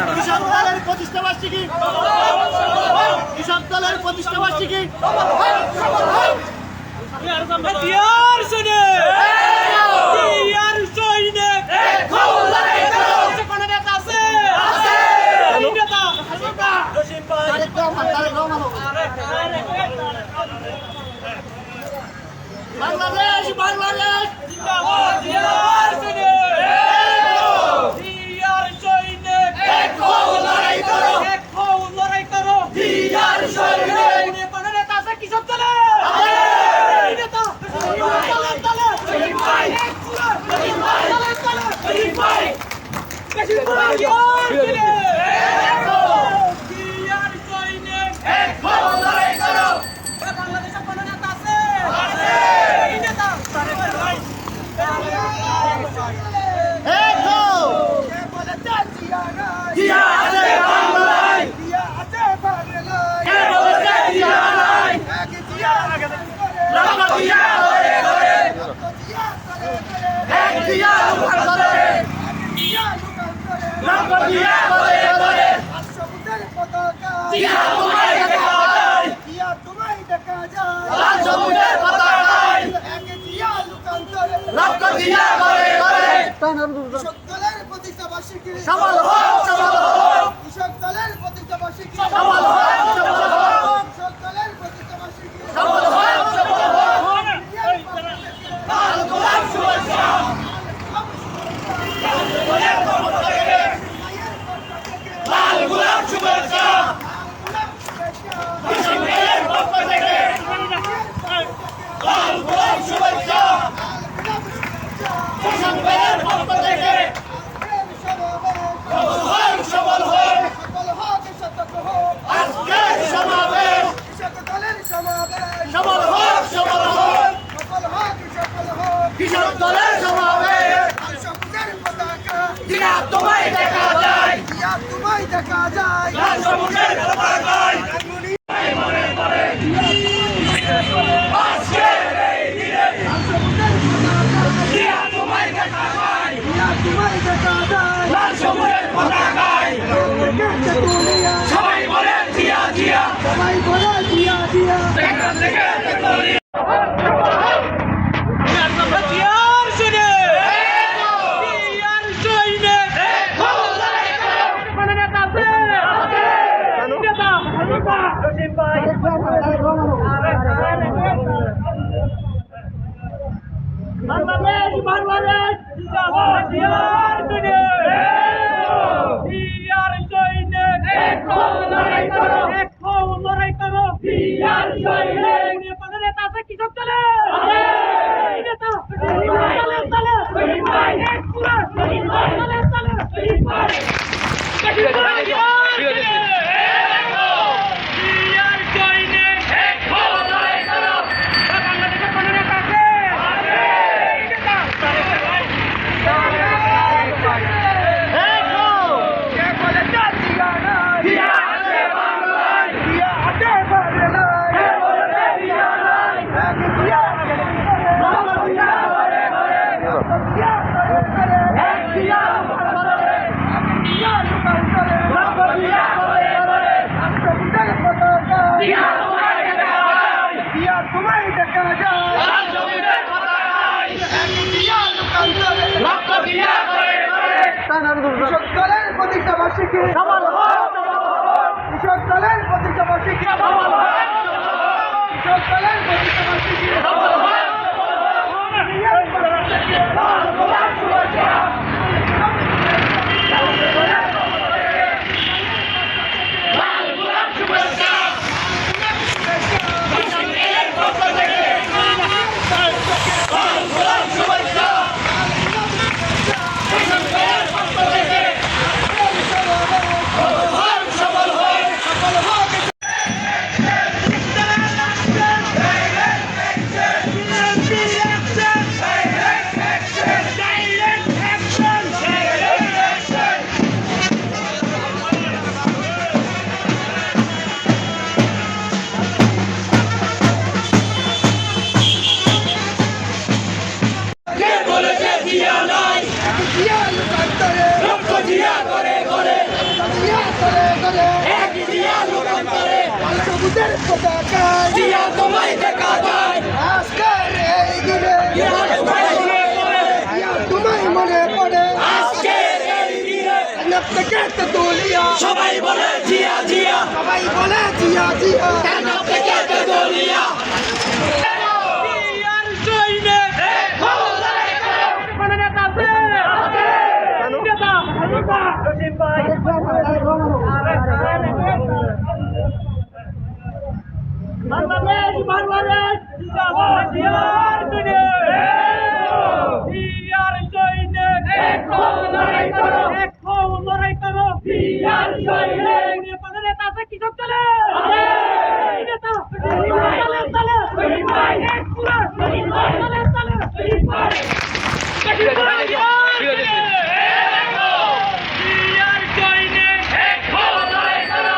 কৃষক দলের প্রতিষ্ঠাবার্ষিকী কৃষক দলের প্রতিষ্ঠাবার্ষিকী বাংলাদেশ বাংলাদেশ সফল হোক সফল হোক কৃষক দলের প্রতিষ্ঠাবার্ষিকী সফল হোক সফল হোক কৃষক দলের প্রতিষ্ঠাবার্ষিকী সফল হোক সফল হোক লাল গোলাপ শুভেচ্ছা লাল গোলাপ শুভেচ্ছা কৃষক দলের পক্ষ থেকে লাল গোলাপ শুভেচ্ছা কৃষক দলের পক্ষ থেকে সফল হোক আজকের সমাবেশ সফল হোক সফল হোক কৃষক দলের সমাবেশ জিয়া তোমায় দেখা যায় লাল সবুজের পতাকায় মনে মনে আজকের এই দিনে জিয়া তোমায় দেখা যায় লাল সবুজের পতাকায় সবাই বলে জিয়া জিয়া দেখা থেকে বাংলাদেশ বাংলাদেশ কৃষক দলের প্রতিষ্ঠাবার্ষিকী সফল হোক কৃষক দলের প্রতিষ্ঠাবার্ষিকী সফল হোক কৃষক দলের প্রতিষ্ঠাবার্ষিকী সফল হোক লাল গোলাপ শুভেচ্ছা লাল গোলাপ শুভেচ্ছা লাল গোলাপ শুভেচ্ছা সফল হোক যুগান্তরে সবুজের পতাকায় আজকের এই দিনে তোমায় মনে পড়ে থেকে তুলিয়া সবাই বলে জিয়া জিয়া সবাই বলে জিয়া জিয়া থেকে দলিয়া জিয়ার জয়নে কোন নেতা আছে নেতা রশিদ ভাই বাংলাদেশ জিন্দাবাদ জিয়ার জয়নে জিয়ার জয়নে লড়াই করো জিয়ার জয়নে কোন নেতা আছে কৃষক চলে নেতা চলে চলে পুরা চলে চলে জিয়ার জয়নে লড়াই করো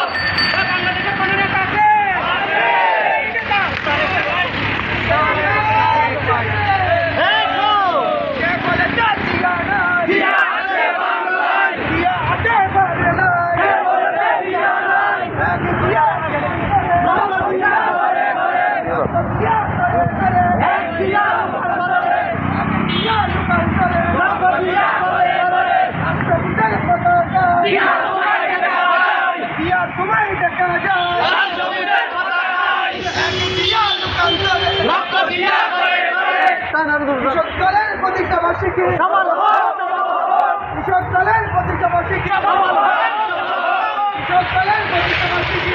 বাংলাদেশে কোন নেতা আছে তোমায় দেখা যায় কৃষক দলের প্রতিটা বার্ষিকী কৃষক দলের প্রতিটা বার্ষিকী কৃষক দলের প্রতিটা বার্ষিকী